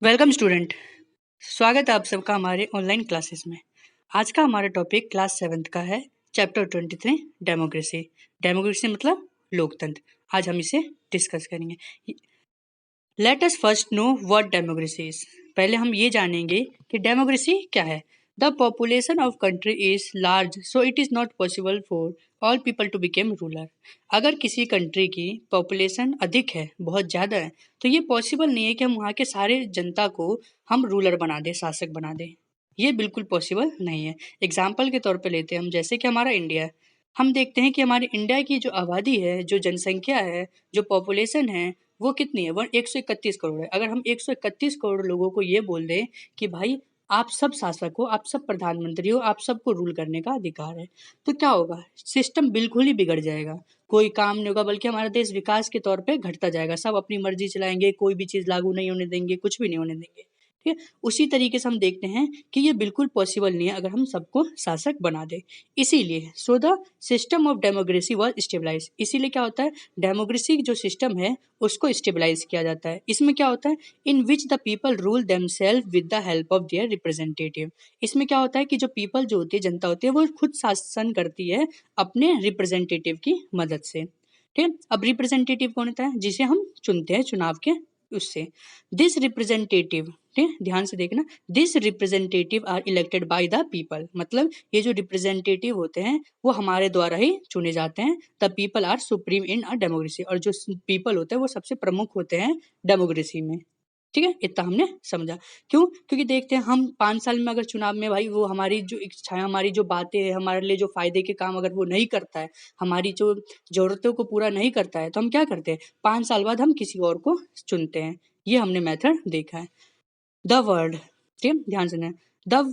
Welcome student. स्वागत है आप सबका हमारे ऑनलाइन क्लासेस में। आज का हमारा टॉपिक क्लास 7th का है, चैप्टर 23 डेमोक्रेसी। डेमोक्रेसी मतलब लोकतंत्र। आज हम इसे डिस्कस करेंगे। Let us first know what democracy is. पहले हम ये जानेंगे कि डेमोक्रेसी क्या है। The population of country is large so it is not possible for all people to become ruler. अगर किसी कंट्री की पॉपुलेशन अधिक है, बहुत ज़्यादा है, तो ये पॉसिबल नहीं है कि हम वहाँ के सारे जनता को हम रूलर बना दें, शासक बना दें। ये बिल्कुल पॉसिबल नहीं है। एग्जाम्पल के तौर पे लेते हैं हम, जैसे कि हमारा इंडिया है। हम देखते हैं कि हमारे इंडिया की जो आबादी है, जो जनसंख्या है, जो पॉपुलेशन है, वो कितनी है? 131 करोड़ है। अगर हम 131 करोड़ लोगों को ये बोल दें कि भाई आप सब शासक हो, आप सब प्रधानमंत्री हो, आप सबको रूल करने का अधिकार है, तो क्या होगा? सिस्टम बिल्कुल ही बिगड़ जाएगा। कोई काम नहीं होगा, बल्कि हमारा देश विकास के तौर पे घटता जाएगा। सब अपनी मर्जी चलाएंगे, कोई भी चीज़ लागू नहीं होने देंगे, कुछ भी नहीं होने देंगे। ठीक है। उसी तरीके से हम देखते हैं कि ये बिल्कुल पॉसिबल नहीं है अगर हम सबको शासक बना दें। इसीलिए so the system of democracy was stabilise. इसीलिए क्या होता है, डेमोक्रेसी जो सिस्टम है उसको स्टेबलाइज किया जाता है। इसमें क्या होता है, in which the people rule themselves with the help of their representative. इसमें क्या होता है कि जो पीपल जो होती है, जनता होती है, वो खुद शासन करती है अपने रिप्रेजेंटेटिव की मदद से। ठीक है। अब रिप्रेजेंटेटिव कौन होता है? जिसे हम चुनते हैं चुनाव के उससे। दिस रिप्रेजेंटेटिव, ठीक है, ध्यान से देखना, this representative are elected by the people. मतलब ये जो रिप्रेजेंटेटिव होते हैं वो हमारे द्वारा ही चुने जाते हैं। The people are supreme in a democracy. और जो पीपल होते हैं वो सबसे प्रमुख होते हैं डेमोक्रेसी में। ठीक है, इतना हमने समझा। क्यों? क्योंकि देखते हैं हम 5 साल में अगर चुनाव में भाई वो हमारी जो इच्छाएं, हमारी जो बातें हैं, हमारे लिए जो फायदे के काम अगर वो नहीं करता है, हमारी जो जरूरतों को पूरा नहीं करता है, तो हम क्या करते हैं? 5 साल बाद हम किसी और को चुनते हैं। ये हमने मेथड देखा है। द वर्ड, ठीक है, ध्यान से the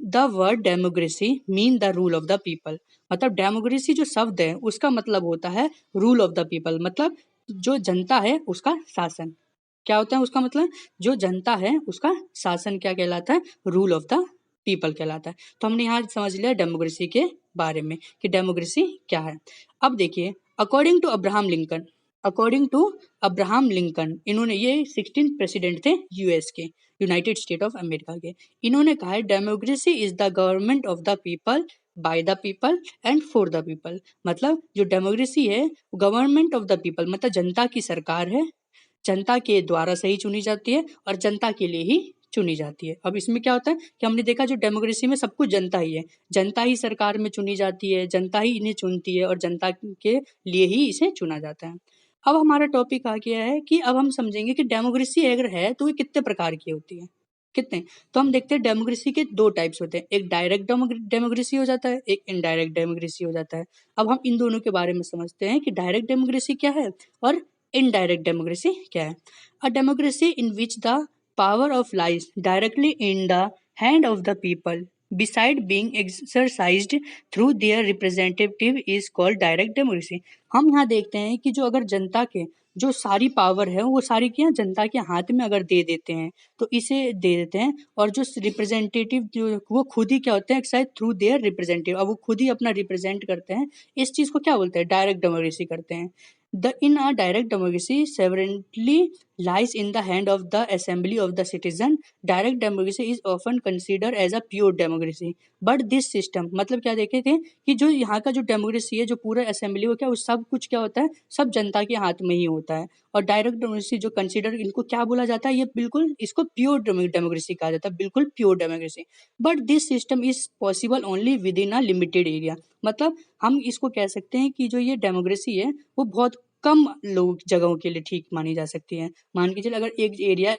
the word democracy mean the rule of the people. मतलब डेमोक्रेसी जो शब्द है उसका मतलब होता है रूल ऑफ द पीपल। मतलब जो जनता है उसका शासन। क्या होता है उसका मतलब? जो जनता है उसका शासन क्या कहलाता है? रूल ऑफ द पीपल कहलाता है। तो हमने यहाँ समझ लिया डेमोक्रेसी के बारे में कि डेमोक्रेसी क्या है। अब देखिए, according to Abraham Lincoln, according to Abraham Lincoln, इन्होंने, ये 16 प्रेसिडेंट थे यूएस के, यूनाइटेड स्टेट ऑफ अमेरिका के। इन्होंने कहा है democracy is the government of the people bye the people and for the people. मतलब जो डेमोक्रेसी है गवर्नमेंट ऑफ द पीपल, मतलब जनता की सरकार है, जनता के द्वारा सही चुनी जाती है और जनता के लिए ही चुनी जाती है। अब इसमें क्या होता है कि हमने देखा जो डेमोक्रेसी में सब कुछ जनता ही है, जनता ही सरकार में चुनी जाती है, जनता ही इन्हें चुनती है और जनता के लिए ही इसे चुना जाता है। अब हमारा टॉपिक आ गया है कि अब हम समझेंगे कि डेमोक्रेसी अगर है तो ये कितने प्रकार की होती है, कितने। तो हम देखते हैं डेमोक्रेसी के दो टाइप्स होते हैं, एक डायरेक्ट डेमोक्रेसी हो जाता है, एक इनडायरेक्ट डेमोक्रेसी हो जाता है। अब हम इन दोनों के बारे में समझते हैं कि डायरेक्ट डेमोक्रेसी क्या है और इनडायरेक्ट डेमोक्रेसी क्या है। A democracy in which the power of lies directly in the hand of the people beside being exercised through their representative is called direct democracy. हम यहाँ देखते हैं कि जो अगर जनता के जो सारी पावर है वो सारी क्या जनता के हाथ में अगर दे देते हैं तो इसे दे देते हैं। और जो रिप्रेजेंटेटिव जो वो खुद ही क्या होते हैं, शायद थ्रू देयर रिप्रेजेंटेटिव, अब वो खुद ही अपना रिप्रेजेंट करते हैं। इस चीज़ को क्या बोलते हैं? डायरेक्ट डेमोक्रेसी करते हैं। The in a direct democracy, sovereignty lies in the hand of the assembly of the citizen. Direct democracy is often considered as a pure democracy. But this system, मतलब क्या देखे थे कि जो यहाँ का जो डेमोक्रेसी है, जो पूरा असेंबली हो क्या, वो सब कुछ क्या होता है, सब जनता के हाथ में ही होता है। और डायरेक्ट डेमोक्रेसी जो कंसिडर, इनको क्या बोला जाता है, ये बिल्कुल इसको प्योर डेमोक्रेसी कहा जाता है, बिल्कुल pure democracy. But this system is possible only with in a limited area. मतलब हम इसको कह सकते हैं कि जो ये डेमोक्रेसी है वो बहुत कम लोग जगहों के लिए ठीक मानी जा सकती है। मान के चलिए अगर एक एरिया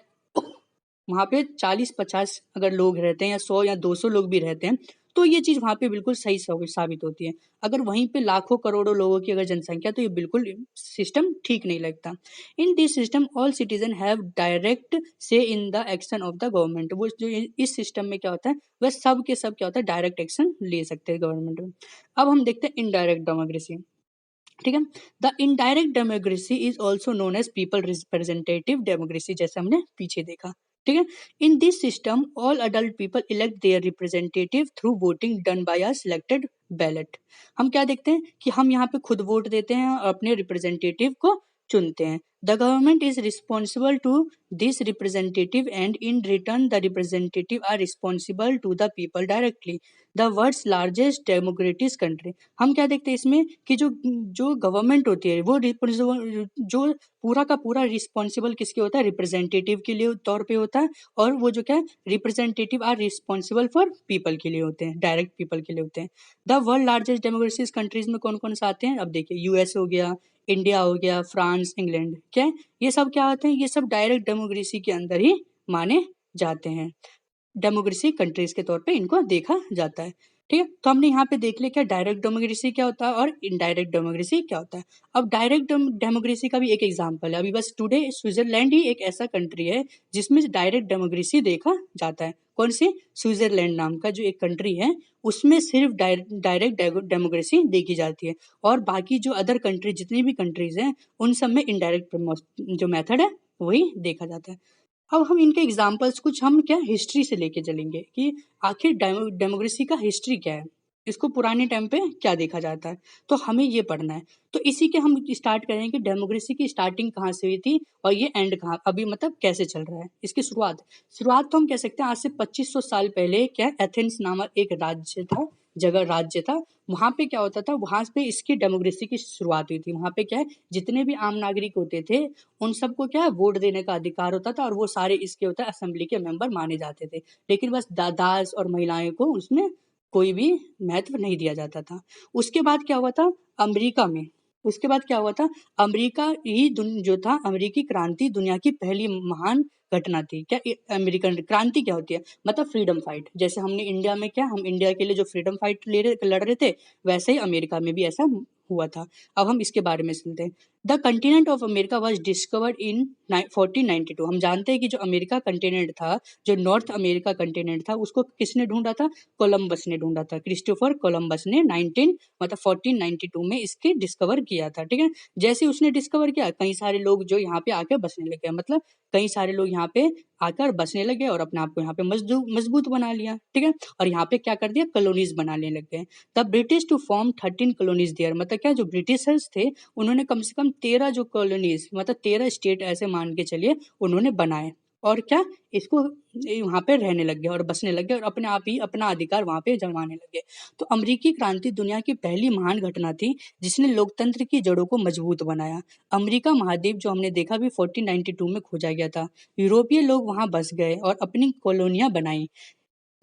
वहाँ पे 40-50 अगर लोग रहते हैं या 100 या 200 लोग भी रहते हैं तो ये चीज़ वहाँ पे बिल्कुल सही साबित होती है। अगर वहीं पे लाखों करोड़ों लोगों की अगर जनसंख्या, तो ये बिल्कुल सिस्टम ठीक नहीं लगता। In this system all citizen have direct say in the action of the government. वो जो इस सिस्टम में क्या होता है, वह सब के सब क्या होता है, डायरेक्ट एक्शन ले सकते हैं गवर्नमेंट में। अब हम देखते हैं इनडायरेक्ट डेमोक्रेसी। ठीक है। The indirect democracy is also known as people representative democracy, जैसे हमने पीछे देखा। ठीक है। In this system all adult people elect their representative through voting done by a selected ballot. हम क्या देखते हैं कि हम यहाँ पे खुद वोट देते हैं और अपने रिप्रेजेंटेटिव को चुनते हैं। The government is responsible to this representative and in return the representative are responsible to the people directly. The world's largest democratic country. हम क्या देखते हैं इसमें कि जो जो गवर्नमेंट होती है वो जो पूरा का पूरा रिस्पॉन्सिबल किसके होता है, रिप्रेजेंटेटिव के लिए तौर पे होता है, और वो जो क्या है representative are responsible for people के लिए होते हैं, डायरेक्ट पीपल के लिए होते हैं। The world largest democracies countries में कौन कौन से आते हैं, अब देखिए यूएस हो गया, इंडिया हो गया, फ्रांस, इंग्लैंड, क्या है ये सब क्या होते हैं, ये सब डायरेक्ट डेमोक्रेसी के अंदर ही माने जाते हैं। डेमोक्रेसी कंट्रीज के तौर पे इनको देखा जाता है। ठीक है, तो हमने यहाँ पे देख लिया क्या डायरेक्ट डेमोक्रेसी क्या होता है और इनडायरेक्ट डेमोक्रेसी क्या होता है। अब डायरेक्ट डेमोक्रेसी का भी एक एग्जांपल है, अभी बस टुडे स्विट्जरलैंड ही एक ऐसा कंट्री है जिसमें डायरेक्ट डेमोक्रेसी देखा जाता है। कौन सी, स्विट्जरलैंड नाम का जो एक कंट्री है उसमें सिर्फ डायरेक्ट डेमोक्रेसी देखी जाती है, और बाकी जो अदर कंट्री जितनी भी कंट्रीज हैं उन सब में इनडायरेक्ट जो मेथड है वही देखा जाता है। अब हम इनके एग्जाम्पल्स कुछ हम क्या हिस्ट्री से लेके चलेंगे कि आखिर डेमोक्रेसी का हिस्ट्री क्या है, इसको पुराने टाइम पे क्या देखा जाता है, तो हमें ये पढ़ना है। तो इसी के हम स्टार्ट करेंगे कि डेमोक्रेसी की स्टार्टिंग कहाँ से हुई थी और ये एंड कहाँ अभी मतलब कैसे चल रहा है, इसकी शुरुआत तो हम कह सकते हैं आज से 2500 साल पहले क्या एथेंस नामक एक राज्य था, वहाँ पे क्या होता था, वहाँ पे इसकी डेमोक्रेसी की शुरुआत हुई थी। वहाँ पे क्या है जितने भी आम नागरिक होते थे उन सबको क्या है वोट देने का अधिकार होता था, और वो सारे इसके होता है असेंबली के मेंबर माने जाते थे, लेकिन बस दास और महिलाएं को उसमें कोई भी महत्व नहीं दिया जाता था। उसके बाद क्या हुआ था अमेरिका में, उसके बाद क्या हुआ था अमेरिका ही जो था अमेरिकी क्रांति दुनिया की पहली महान घटना थी। क्या अमेरिकन क्रांति क्या होती है, मतलब फ्रीडम फाइट। जैसे हमने इंडिया में क्या हम इंडिया के लिए जो फ्रीडम फाइट लड़ रहे थे, वैसे ही अमेरिका में भी ऐसा हुआ था। अब हम इसके बारे में सुनते हैं। The continent of America was discovered in 1492। हम जानते हैं कि जो अमेरिका कंटिनेंट था, जो नॉर्थ अमेरिका कंटिनेंट था, उसको किसने ढूंढा था, कोलंबस ने ढूंढा था। क्रिस्टोफर कोलंबस ने 1492 में इसके डिस्कवर किया था। ठीक है, जैसे उसने डिस्कवर किया कई सारे लोग जो यहाँ पे आके बसने लगे, मतलब कई सारे लोग यहाँ पे आकर बसने लगे और अपने आप को यहाँ पे मजबूत बना लिया। ठीक है, और यहाँ पे क्या कर दिया, कॉलोनीज बनाने लग गए। The British to form 13 colonies there, मतलब क्या जो ब्रिटिशर्स थे उन्होंने कम से कम 13 जो कॉलोनीज मतलब 13 स्टेट ऐसे मान के चलिए उन्होंने बनाए, और क्या इसको वहाँ पे रहने लग गए और बसने लग गए और अपने आप ही अपना अधिकार वहाँ पे जमाने लगे। तो अमेरिकी क्रांति दुनिया की पहली महान घटना थी जिसने लोकतंत्र की जड़ों को मजबूत बनाया। अमेरिका महाद्वीप जो हमने देखा भी 1492 में खोजा गया था। यूरोपीय लोग वहाँ बस गए और अपनी कॉलोनियां बनाई।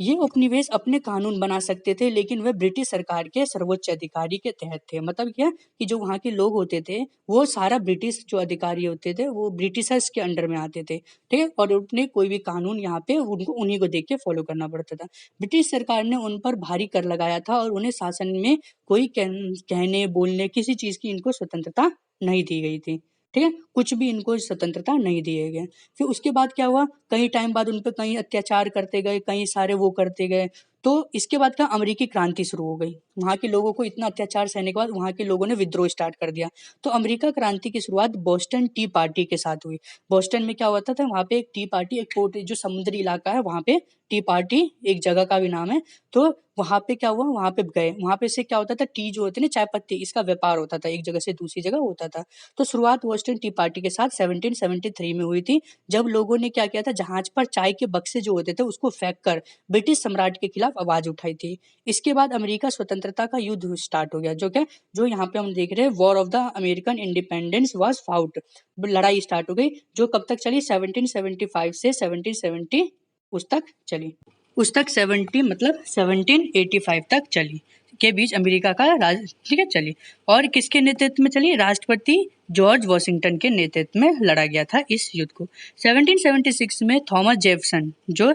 ये उपनिवेश अपने कानून बना सकते थे, लेकिन वह ब्रिटिश सरकार के सर्वोच्च अधिकारी के तहत थे। मतलब क्या कि जो वहाँ के लोग होते थे वो सारा ब्रिटिश जो अधिकारी होते थे वो ब्रिटिशर्स के अंडर में आते थे। ठीक है, और अपने कोई भी कानून यहाँ पे उनको उन्हीं को देख के फॉलो करना पड़ता था। ब्रिटिश सरकार ने उन पर भारी कर लगाया था और उन्हें शासन में कोई कहने बोलने किसी चीज की इनको स्वतंत्रता नहीं दी गई थी। ठीक है, कुछ भी इनको स्वतंत्रता नहीं दिए गए। फिर उसके बाद क्या हुआ, कई टाइम बाद उन पर कई अत्याचार करते गए, कई सारे वो करते गए। तो इसके बाद क्या अमेरिकी क्रांति शुरू हो गई। वहाँ के लोगों को इतना अत्याचार सहने के बाद वहाँ के लोगों ने विद्रोह स्टार्ट कर दिया। तो अमेरिका क्रांति की शुरुआत बोस्टन टी पार्टी के साथ हुई। बोस्टन में क्या होता था, वहाँ पे एक टी पार्टी, एक पोर्ट जो समुद्री इलाका है वहाँ पे टी पार्टी एक जगह का भी नाम है। तो वहाँ पे क्या हुआ, वहाँ पे गए, वहाँ पे से क्या होता था, टी जो होते ना चाय पत्ती, इसका व्यापार होता था, एक जगह से दूसरी जगह होता था। तो शुरुआत बोस्टन टी पार्टी के साथ 1773 में हुई थी, जब लोगों ने क्या किया था, जहाज पर चाय के बक्से जो होते थे उसको फेंक कर ब्रिटिश सम्राट के खिलाफ आवाज उठाई थी। इसके बाद अमेरिका स्वतंत्रता का युद्ध स्टार्ट हो गया, जो यहाँ पे हम देख रहे हैं war of the American independence was fought. लड़ाई स्टार्ट हो गई जो कब तक चली, 1775 से 1770 उस तक चली, उस तक 70 मतलब 1785 तक चली के बीच अमेरिका का राज, ठीक है, चली। और किसके नेतृत्व में चली, राष्ट्रपति जॉर्ज वॉशिंगटन के नेतृत्व में लड़ा गया था इस युद्ध को। 1776 में थॉमस जेफरसन, जो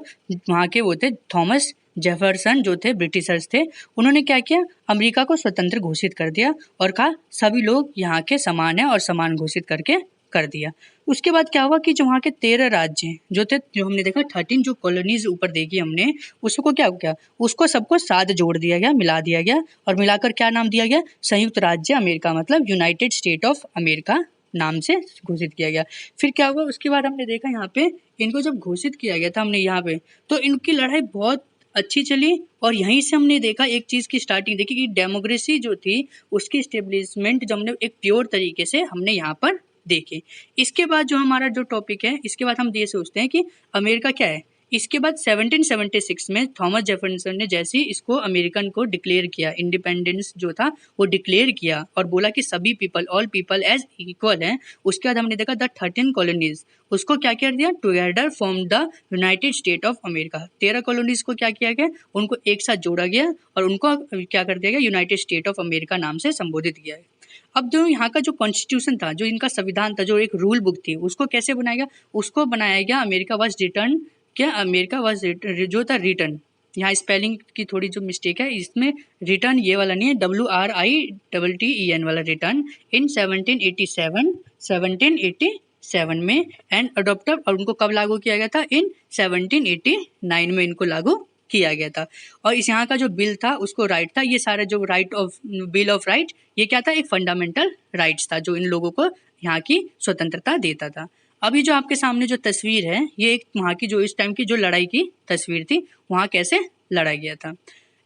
वहाँ के वो थे, थॉमस जेफरसन जो थे ब्रिटिशर्स थे, उन्होंने क्या किया, अमेरिका को स्वतंत्र घोषित कर दिया और कहा सभी लोग यहाँ के समान हैं और समान घोषित करके कर दिया। उसके बाद क्या हुआ कि जो वहाँ के 13 राज्य जो थे, जो हमने देखा 13 जो कॉलोनीज ऊपर देखी हमने, उसको क्या किया, उसको सबको साथ जोड़ दिया गया, मिला दिया गया, और मिलाकर क्या नाम दिया गया, संयुक्त राज्य अमेरिका, मतलब यूनाइटेड स्टेट ऑफ अमेरिका नाम से घोषित किया गया। फिर क्या हुआ, उसके बाद हमने देखा यहाँ पे इनको जब घोषित किया गया था हमने यहाँ पे, तो इनकी लड़ाई बहुत अच्छी चली, और यहीं से हमने देखा एक चीज़ की स्टार्टिंग देखी कि डेमोक्रेसी जो थी उसकी स्टेब्लिशमेंट जो हमने एक प्योर तरीके से हमने यहाँ पर देखे। इसके बाद जो हमारा जो टॉपिक है, इसके बाद हम ये सोचते हैं कि अमेरिका क्या है। इसके बाद 1776 में थॉमस जेफरसन ने जैसे ही इसको अमेरिकन को डिक्लेयर किया, इंडिपेंडेंस जो था वो डिक्लेयर किया और बोला कि सभी people, all people as equal हैं। उसके बाद हमने देखा द 13 कॉलोनीज, उसको क्या कर दिया, together form the United state of America. 13 colonies को क्या किया गया, उनको एक साथ जोड़ा गया और उनको क्या कर दिया गया, यूनाइटेड स्टेट ऑफ अमेरिका नाम से संबोधित किया है। अब जो यहाँ का जो कॉन्स्टिट्यूशन था, जो इनका संविधान था, जो एक रूल बुक थी, उसको कैसे बनाया गया, उसको बनाया गया अमेरिका वाज रिटर्न, क्या अमेरिका वाज जो था रिटर्न, यहाँ स्पेलिंग की थोड़ी जो मिस्टेक है, इसमें रिटर्न ये वाला नहीं है, WRITTEN वाला, रिटर्न इन 1787 में एंड अडोप्टेड, और उनको कब लागू किया गया था, इन 1789 में इनको लागू किया गया था। और इस यहाँ का जो बिल था उसको राइट था, ये सारा जो right of bill of right, ये क्या था, एक फंडामेंटल राइट्स था जो इन लोगों को यहाँ की स्वतंत्रता देता था। अभी जो आपके सामने जो तस्वीर है, ये एक वहाँ की जो इस टाइम की जो लड़ाई की तस्वीर थी, वहाँ कैसे लड़ा गया था।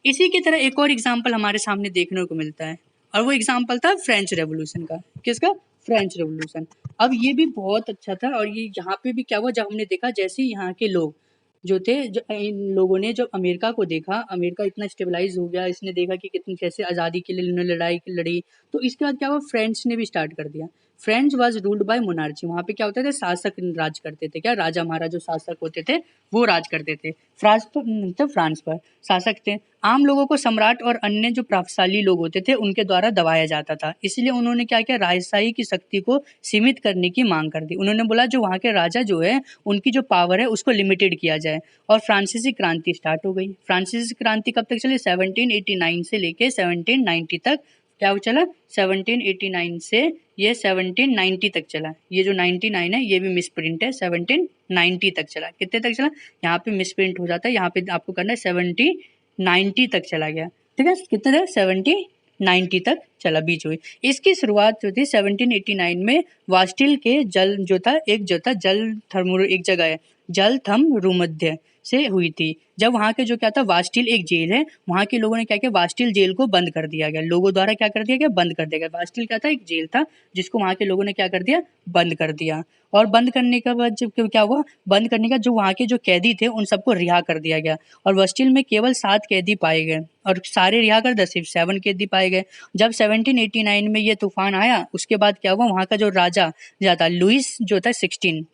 इसी की तरह एक और एग्जाम्पल हमारे सामने देखने को मिलता है, और वो एग्जाम्पल था फ्रेंच रेवोल्यूशन का। किसका, फ्रेंच रेवोल्यूशन। अब ये भी बहुत अच्छा था, और ये यहाँ पे भी क्या हुआ, जब हमने देखा जैसे यहाँ के लोग जो थे, जो इन लोगों ने जब अमेरिका को देखा, अमेरिका इतना स्टेबलाइज हो गया, इसने देखा कि कितनी कैसे आज़ादी के लिए इन्होंने लड़ाई लड़ी, तो इसके बाद क्या हुआ, फ्रेंच ने भी स्टार्ट कर दिया। French was ruled by monarchy, वहाँ पे क्या होता था, शासक राज करते थे, क्या राजा महाराजा जो शासक होते थे वो राज करते थे। फ्रांस पर, तो फ्रांस पर शासक थे। आम लोगों को सम्राट और अन्य जो प्रभावशाली लोग होते थे उनके द्वारा दबाया जाता था, इसलिए उन्होंने क्या किया, राजशाही की शक्ति को सीमित करने की मांग कर दी। उन्होंने बोला जो वहाँ के राजा जो है उनकी जो पावर है उसको लिमिटेड किया जाए, और फ्रांसीसी क्रांति स्टार्ट हो गई। फ्रांसीसी क्रांति कब तक चली, 1789 से लेके 1790 तक। क्या चला, 1789 से ये 1790 तक चला। ये जो 99 है ये भी मिस प्रिंट है, 1790 तक चला। कितने तक चला, यहाँ पे मिस प्रिंट हो जाता है, यहाँ पे आपको करना है 1790 तक चला गया। ठीक है, कितने तक, 1790 तक चला, बीच हुई। इसकी शुरुआत जो थी 1789 में वास्टिल के जल जो था, एक जो था जल थर्मो, एक जगह है जल थम रूमध्य से हुई थी। जब वहाँ के जो क्या था, वास्टिल एक जेल है, वहाँ के लोगों ने क्या किया, वास्टिल जेल को बंद कर दिया गया, लोगों द्वारा क्या कर दिया गया, बंद कर दिया गया। वास्टिल क्या था, एक जेल था जिसको वहाँ के लोगों ने क्या कर दिया, बंद कर दिया। और बंद करने के बाद जब क्या हुआ, बंद करने का जो वहाँ के जो कैदी थे उन सबको रिहा कर दिया गया, और वास्टिल में केवल 7 कैदी पाए गए, और सारे रिहा कर दिया, सिर्फ 7 कैदी पाए गए। जब 1789 में ये तूफान आया, उसके बाद क्या हुआ, वहाँ का जो राजा था लुइस जो था 16,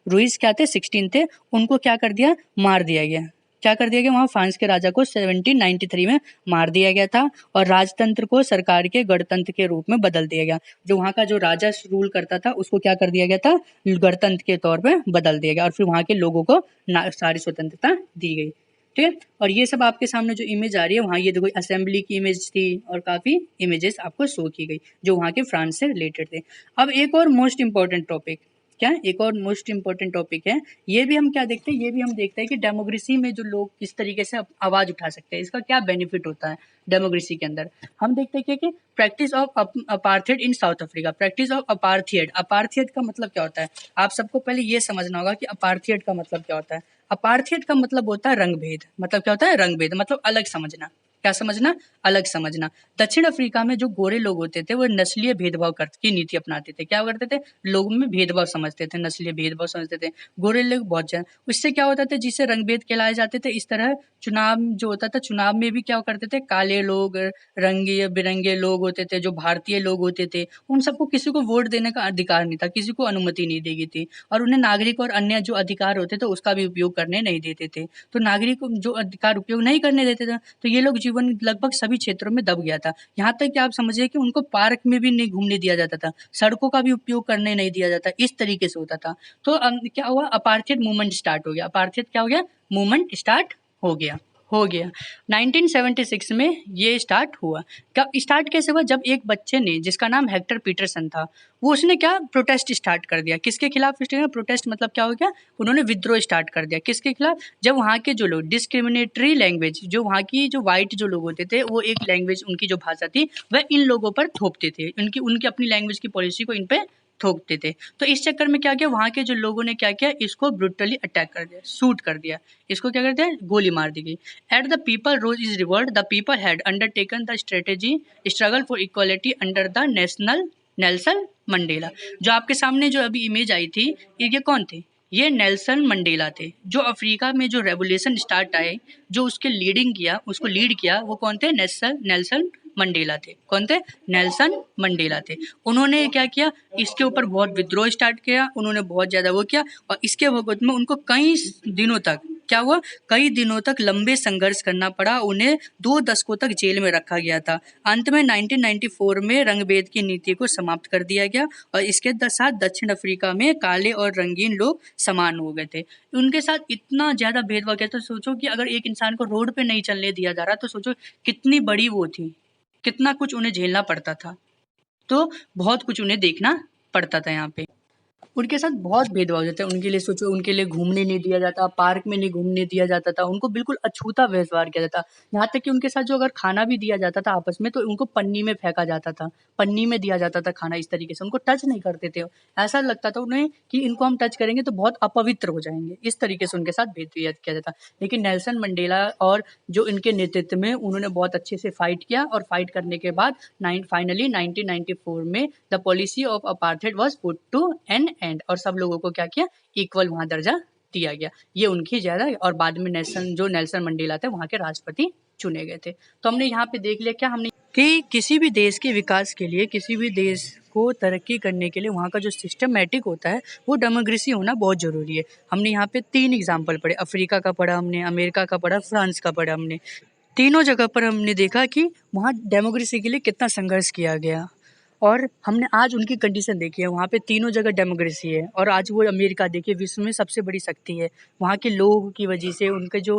लुइस क्या थे, 16 थे, उनको क्या कर दिया, मार दिया गया। क्या कर दिया गया, वहाँ फ्रांस के राजा को 1793 में मार दिया गया था, और राजतंत्र को सरकार के गणतंत्र के रूप में बदल दिया गया। जो वहाँ का जो राजा रूल करता था उसको क्या कर दिया गया था, गणतंत्र के तौर पे बदल दिया गया, और फिर वहाँ के लोगों को सारी स्वतंत्रता दी गई। ठीक है, और ये सब आपके सामने जो इमेज आ रही है, वहाँ ये देखो असेंबली की इमेज थी, और काफ़ी इमेजेस आपको शो की गई जो वहाँ के फ्रांस से रिलेटेड थे। अब एक और मोस्ट इंपॉर्टेंट टॉपिक, क्या, एक और मोस्ट इंपॉर्टेंट टॉपिक है, ये भी हम क्या देखते हैं, ये भी हम देखते हैं कि डेमोक्रेसी में जो लोग किस तरीके से आवाज़ उठा सकते हैं, इसका क्या बेनिफिट होता है डेमोक्रेसी के अंदर। हम देखते हैं कि practice of apartheid in south Africa, practice of apartheid, apartheid का मतलब क्या होता है, आप सबको पहले ये समझना होगा कि अपार्थेड का मतलब क्या होता है। अपार्थेड का मतलब होता है रंगभेद, मतलब क्या होता है, रंगभेद मतलब अलग समझना। क्या समझना, अलग समझना। दक्षिण अफ्रीका में जो गोरे लोग होते थे वो नस्लीय भेदभाव की नीति अपनाते थे। क्या करते थे, लोगों में भेदभाव समझते थे, नस्लीय भेदभाव समझते थे, गोरे लोग बहुत ज्यादा। उससे क्या होता था, जिससे रंगभेद कहलाए जाते थे। इस तरह चुनाव जो होता था, चुनाव में भी क्या करते थे, काले लोग, रंगे बिरंगे लोग होते थे, जो भारतीय लोग होते थे, उन सबको किसी को वोट देने का अधिकार नहीं था, किसी को अनुमति नहीं दी गई थी, और उन्हें नागरिक और अन्य जो अधिकार होते थे उसका भी उपयोग करने नहीं देते थे। तो नागरिक जो अधिकार उपयोग नहीं करने देते थे, तो ये लोग जीवन लगभग सभी क्षेत्रों में दब गया था। यहाँ तक कि आप समझिए कि उनको पार्क में भी नहीं घूमने दिया जाता था, सड़कों का भी उपयोग करने नहीं दिया जाता, इस तरीके से होता था। तो क्या हुआ, अपार्थेड मूवमेंट स्टार्ट हो गया। अपार्थेड क्या हो गया, मूवमेंट स्टार्ट हो गया। 1976 में ये स्टार्ट हुआ। कब स्टार्ट कैसे हुआ, जब एक बच्चे ने, जिसका नाम हेक्टर पीटरसन था, वो उसने क्या प्रोटेस्ट स्टार्ट कर दिया। किसके खिलाफ प्रोटेस्ट, मतलब क्या हो गया, उन्होंने विद्रोह स्टार्ट कर दिया। किसके खिलाफ, जब वहाँ के जो लोग डिस्क्रिमिनेटरी लैंग्वेज, जो वहाँ की जो वाइट जो लोग होते थे, वो एक लैंग्वेज, उनकी जो भाषा थी वह इन लोगों पर थोपते थे, उनकी अपनी लैंग्वेज की पॉलिसी को इन पे थोपते थे। तो इस चक्कर में क्या किया, वहाँ के जो लोगों ने क्या किया, इसको ब्रूटली अटैक कर दिया, शूट कर दिया, इसको क्या करते हैं, गोली मार दी गई। At the people rose is revolt, the people had undertaken the strategy struggle for equality under the national Nelson Mandela. जो आपके सामने जो अभी इमेज आई थी, ये कौन थे? ये नेल्सन मंडेला थे। जो अफ्रीका में जो रेवोल्यूशन स्टार्ट आए, जो उसके उसको लीड किया, वो कौन थे? नेल्सन मंडेला थे। कौन थे? नेल्सन मंडेला थे। उन्होंने क्या किया, इसके ऊपर बहुत विद्रोह स्टार्ट किया, उन्होंने बहुत ज़्यादा वो किया, और इसके वक्त में उनको कई दिनों तक क्या हुआ, कई दिनों तक लंबे संघर्ष करना पड़ा। उन्हें 2 दशकों तक जेल में रखा गया था। अंत में 1994 में रंगभेद की नीति को समाप्त कर दिया गया, और इसके साथ दक्षिण अफ्रीका में काले और रंगीन लोग समान हो गए थे। उनके साथ इतना ज़्यादा भेदभाव किया। तो सोचो कि अगर एक इंसान को रोड पे नहीं चलने दिया जा रहा, तो सोचो कितनी बड़ी वो थी, कितना कुछ उन्हें झेलना पड़ता था। तो बहुत कुछ उन्हें देखना पड़ता था यहाँ पे। उनके साथ बहुत भेदभाव हो जाता है। उनके लिए सोचो, उनके लिए घूमने नहीं दिया जाता, पार्क में नहीं घूमने दिया जाता था, उनको बिल्कुल अछूता व्यवहार किया जाता। यहाँ तक कि उनके साथ जो अगर खाना भी दिया जाता था आपस में, तो उनको पन्नी में फेंका जाता था, पन्नी में दिया जाता था खाना। इस तरीके से उनको टच नहीं करते थे। ऐसा लगता था उन्हें कि इनको हम टच करेंगे तो बहुत अपवित्र हो जाएंगे। इस तरीके से उनके साथ भेदभाव किया जाता। लेकिन नेल्सन मंडेला और जो इनके नेतृत्व में, उन्होंने बहुत अच्छे से फाइट किया, और फाइट करने के बाद फाइनली 1994 में the policy of apartheid was put to an end, और सब लोगों को क्या किया, इक्वल वहां दर्जा दिया गया। ये उनकी ज्यादा, और बाद में नेल्सन मंडेला थे, वहां के राष्ट्रपति चुने गए थे। तो हमने यहाँ पे देख लिया क्या, हमने कि किसी भी देश के विकास के लिए, किसी भी देश को तरक्की करने के लिए वहाँ का जो सिस्टमेटिक होता है, वो डेमोक्रेसी होना बहुत ज़रूरी है। हमने यहाँ पे 3 एग्जाम्पल पढ़े, अफ्रीका का पढ़ा हमने, अमेरिका का पढ़ा, फ्रांस का पढ़ा हमने। तीनों जगह पर हमने देखा कि वहाँ डेमोक्रेसी के लिए कितना संघर्ष किया गया, और हमने आज उनकी कंडीशन देखी है। वहाँ पे तीनों जगह डेमोक्रेसी है, और आज वो अमेरिका देखिए विश्व में सबसे बड़ी शक्ति है। वहाँ के लोगों की वजह से, उनके जो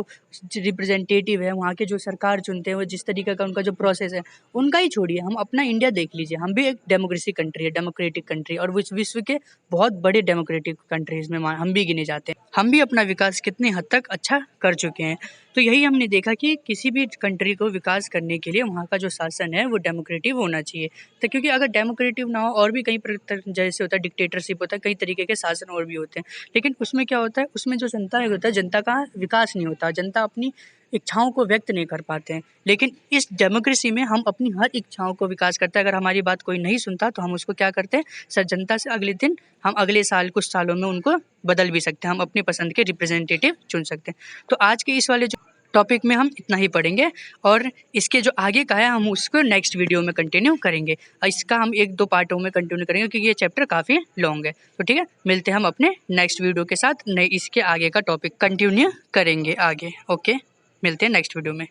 रिप्रेजेंटेटिव है, वहाँ के जो सरकार चुनते हैं, वो जिस तरीके का उनका जो प्रोसेस है, उनका ही छोड़िए, हम अपना इंडिया देख लीजिए। हम भी एक डेमोक्रेसी कंट्री है, डेमोक्रेटिक कंट्री, और विश्व के बहुत बड़े डेमोक्रेटिक कंट्रीज में हम भी गिने जाते हैं। हम भी अपना विकास कितनी हद तक अच्छा कर चुके हैं। तो यही हमने देखा कि किसी भी कंट्री को विकास करने के लिए वहाँ का जो शासन है वो डेमोक्रेटिव होना चाहिए। तो क्योंकि अगर डेमोक्रेटिव ना हो, और भी कई जैसे होता है डिक्टेटरशिप होता है, कई तरीके के शासन और भी होते हैं, लेकिन उसमें क्या होता है, उसमें जो जनता है होता है, जनता का विकास नहीं होता, जनता अपनी इच्छाओं को व्यक्त नहीं कर पाते हैं। लेकिन इस डेमोक्रेसी में हम अपनी हर इच्छाओं को विकास करते हैं। अगर हमारी बात कोई नहीं सुनता, तो हम उसको क्या करते हैं, सर जनता से अगले दिन, हम अगले साल, कुछ सालों में उनको बदल भी सकते हैं, हम अपनी पसंद के रिप्रेजेंटेटिव चुन सकते हैं। तो आज के इस वाले जो टॉपिक में हम इतना ही पढ़ेंगे, और इसके जो आगे का है हम उसको नेक्स्ट वीडियो में कंटिन्यू करेंगे। इसका हम 1-2 पार्टों में कंटिन्यू करेंगे, क्योंकि ये चैप्टर काफ़ी लॉन्ग है। तो ठीक है, मिलते हैं हम अपने नेक्स्ट वीडियो के साथ, इसके आगे का टॉपिक कंटिन्यू करेंगे आगे। ओके, मिलते हैं नेक्स्ट वीडियो में।